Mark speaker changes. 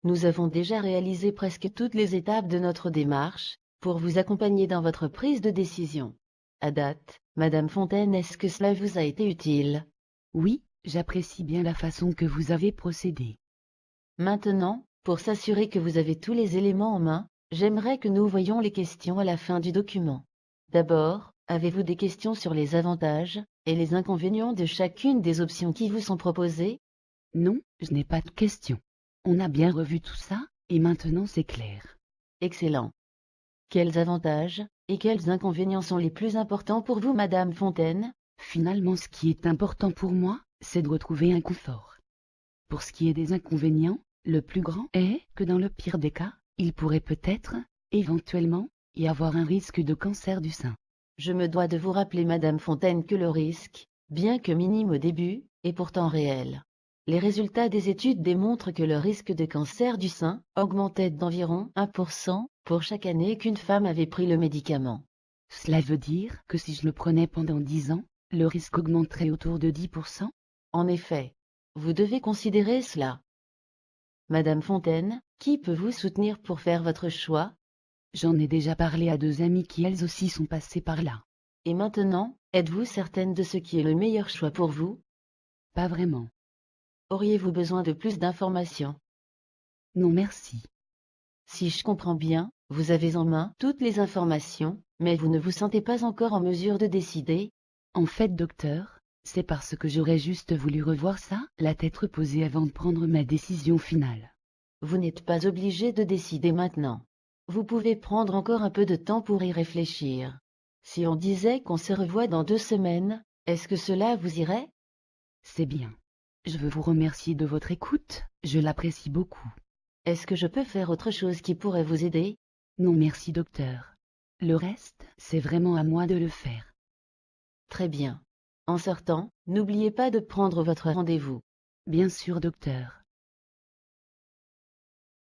Speaker 1: Nous avons déjà réalisé presque toutes les étapes de notre démarche pour vous accompagner dans votre prise de décision. À date, Madame Fontaine, est-ce que cela vous a été utile?
Speaker 2: Oui, j'apprécie bien la façon que vous avez procédé.
Speaker 1: Maintenant, pour s'assurer que vous avez tous les éléments en main, j'aimerais que nous voyions les questions à la fin du document. D'abord, avez-vous des questions sur les avantages et les inconvénients de chacune des options qui vous sont proposées?
Speaker 2: Non, je n'ai pas de questions. On a bien revu tout ça, et maintenant c'est clair.
Speaker 1: Excellent. Quels avantages et quels inconvénients sont les plus importants pour vous, Madame Fontaine?
Speaker 2: Finalement, ce qui est important pour moi, c'est de retrouver un confort. Pour ce qui est des inconvénients, le plus grand est que dans le pire des cas, il pourrait peut-être, éventuellement, y avoir un risque de cancer du sein.
Speaker 1: Je me dois de vous rappeler, Madame Fontaine, que le risque, bien que minime au début, est pourtant réel. Les résultats des études démontrent que le risque de cancer du sein augmentait d'environ 1% pour chaque année qu'une femme avait pris le médicament.
Speaker 2: Cela veut dire que si je le prenais pendant 10 ans, le risque augmenterait autour de 10%?
Speaker 1: En effet, vous devez considérer cela. Madame Fontaine, qui peut vous soutenir pour faire votre choix?
Speaker 2: J'en ai déjà parlé à 2 amies qui elles aussi sont passées par là.
Speaker 1: Et maintenant, êtes-vous certaine de ce qui est le meilleur choix pour vous?
Speaker 2: Pas vraiment.
Speaker 1: Auriez-vous besoin de plus d'informations?
Speaker 2: Non merci.
Speaker 1: Si je comprends bien, vous avez en main toutes les informations, mais vous ne vous sentez pas encore en mesure de décider.
Speaker 2: En fait, docteur, c'est parce que j'aurais juste voulu revoir ça, la tête reposée avant de prendre ma décision finale.
Speaker 1: Vous n'êtes pas obligé de décider maintenant. Vous pouvez prendre encore un peu de temps pour y réfléchir. Si on disait qu'on se revoit dans 2 semaines, est-ce que cela vous irait?
Speaker 2: C'est bien. Je veux vous remercier de votre écoute, je l'apprécie beaucoup.
Speaker 1: Est-ce que je peux faire autre chose qui pourrait vous aider?
Speaker 2: Non merci docteur. Le reste, c'est vraiment à moi de le faire.
Speaker 1: Très bien. En sortant, n'oubliez pas de prendre votre rendez-vous.
Speaker 2: Bien sûr docteur.